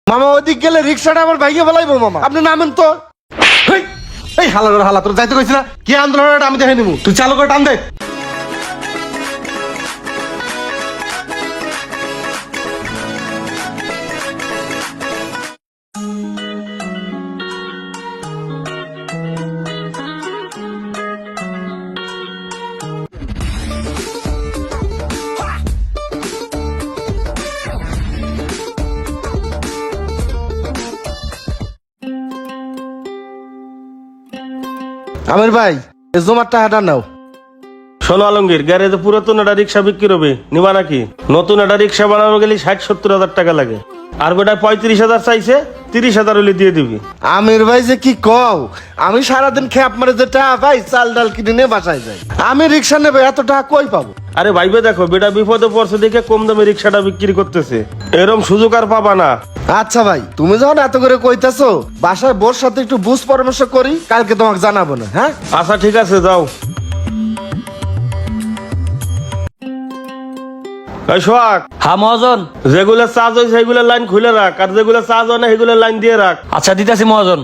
মামা ওদিক গেলে রিক্সাটা আবার ভাইকে ফেলাইবো মামা, আপনি নামেন তো। এই হালা করে হালা, তোর যাইতে কইছি না? কি আন্দোলন আমি দেখে নিবো, তুই চালু করে টান দে। আমির ভাই এই জমার টাকাটা নাও। শোনো আলমগীর, গ্যারেজে পুরাতন একটা রিক্সা বিক্রি হবে, নিবা নাকি? নতুন একটা রিক্সা বানানো গেলে 60-70 হাজার টাকা লাগে, আর গোটা 35,000 চাইছে, 30,000 হলে দিয়ে দিবি। আমির ভাই যে কি কও, আমি সারাদিন খেপ মারে যে টাকা পাই চাল ডাল কিনে নিয়ে বাসায় যাই, আমি রিক্সা নেবে এত টাকা কই পাবো? আরে ভাইবে দেখো, বেটা বিপদে পড়ছে দেখে কম দামে রিক্সাটা বিক্রি করতেছে, এরম সুযোগ আর পাবা না। আচ্ছা ভাই, তুমি যখন এত করে কইতাছো, বাসায় বোর সাথে একটু বুঝ পরামর্শ করি, কালকে তোমাকে জানাবো না। হ্যাঁ আচ্ছা ঠিক আছে, যাও। এই সোহাগ, হ্যাঁ মহাজন। যেগুলো চার্জ হয় সেগুলো লাইন খুলে রাখ, আর যেগুলো চার্জ হয় না সেগুলো লাইন দিয়ে রাখ। আচ্ছা দিতেছি মহাজন।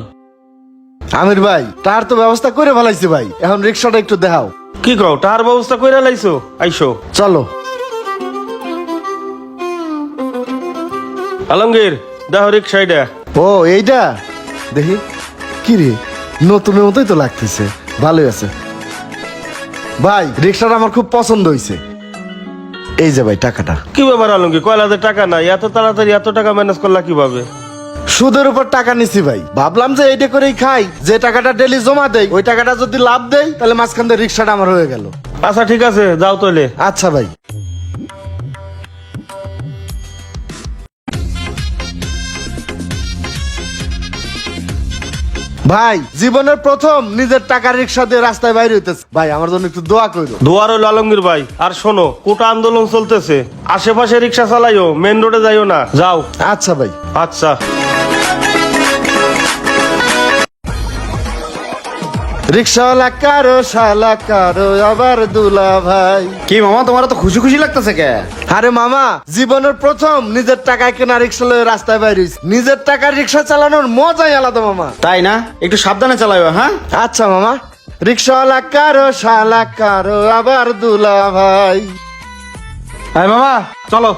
আমির ভাই তার তো ব্যবস্থা করে ফেলাইছি ভাই, এখন রিক্সাটা একটু দেখাও। কি কও, টাকার ব্যবস্থা করে লাইছো? আইসো চলো। আলমগীর, দেখো রিক্সা এটা। ও এইটা দেখি, কি রে নতুনের মতোই তো লাগতেছে, ভালোই আছে ভাই, রিক্সাটা আমার খুব পছন্দ হয়েছে। এই যে ভাই টাকাটা। কি ব্যাপার আলমগীর, কয়লাতে টাকা নাই, এত তাড়াতাড়ি এত টাকা ম্যানেজ করলা কিভাবে? সুদের উপর টাকা নিছি ভাই, ভাবলাম যে এইটা করেই খাই, যে টাকাটা ডেলি জমা দেই ওই টাকাটা যদি লাভ দেই তাহলে মাঝখান দিয়ে রিক্সাটা আমার হয়ে গেল। আচ্ছা ঠিক আছে, যাও তাহলে। আচ্ছা ভাই। ভাই জীবনের প্রথম নিজের টাকার রিক্সা দিয়ে রাস্তায় বাইরে হইতেছে, ভাই আমার জন্য একটু দোয়া করো। দোয়ার হইল আলমগীর ভাই। আর শোনো, কোটা আন্দোলন চলতেছে, আশেপাশে রিক্সা চালাইও, মেন রোডে যাইও না, যাও। আচ্ছা ভাই। আচ্ছা। রিক্সাওয়ালা কারো শালা কারো আবার দুলা ভাই। কি মামা, তোমার তো খুশি খুশি লাগতেছে কে? আরে মামা, জীবনের প্রথম নিজের টাকায় কেনা রিক্সা লয়ে রাস্তায় বাইরে হইছি। নিজের টাকার রিক্সা চালানোর মজাই আলাদা মামা। তাই না? একটু সাবধানে চালাইও। হ্যাঁ আচ্ছা মামা। রিক্সাওয়ালা কারো শালা কারো আবার দুলা ভাই। হ্যাঁ মামা চলো।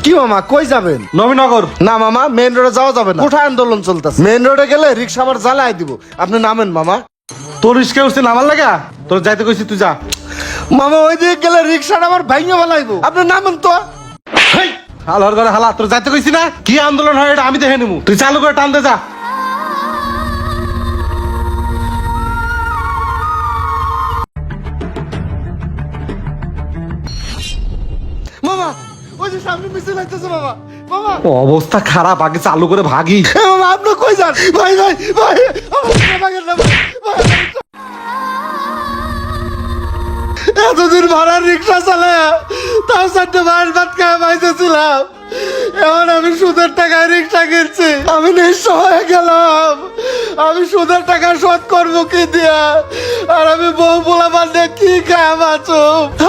কি মামা কই যাবেন? নবীনগর। না মামা, মেন রোডে যাওয়া যাবে না, কোঠা আন্দোলন চলতেছে, মেন রোডে গেলে রিক্সা আবার জ্বালাই দিব, আপনি নামেন মামা। তোর রিস্কে উঠছে নামার লাগা, তোর যাইতে কইছি তুই যা। মামা ওই দিকে গেলে রিক্সাটা আবার ভাঙিয়ে ফেলাইবো, আপনি নামেন তো। হালার করে হালা, তোর যাইতে কইছি না? কি আন্দোলন হয় এটা আমি দেখে নিবো, তুই চালু করে টান দে যা। মামা ওই যে সামনে মিছিল আইতেছে মামা, মামা অবস্থা খারাপ, আগে চালু করে ভাগি। এ মামা আপনি কই যান? ভাই ভাই ভাই আমার ভাগেন না ভাই, ভাই। এতদিন ভাড়ার রিক্সা চালায় তাও 4টে মাস ভাত খাওয়া পাইতেছিলাম, এখন আমি সুদের টাকায় রিক্সা কিনছি, আমি নিঃস্ব হয়ে গেলাম। আমি সুদের টাকা শোধ করবো কি দিয়া, আর আমি বউ পোলা বান্ধে কি খাওয়া বাঁচো,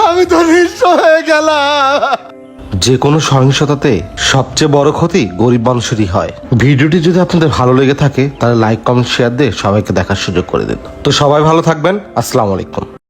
আমি তো নিঃস্ব হয়ে গেলাম। যে কোনো সহিংসতাতে সবচেয়ে বড় ক্ষতি গরিব মানুষেরই হয়। ভিডিওটি যদি আপনাদের ভালো লেগে থাকে তাহলে লাইক কমেন্ট শেয়ার দিয়ে সবাইকে দেখার সুযোগ করে দিন। তো সবাই ভালো থাকবেন, আসসালামু আলাইকুম।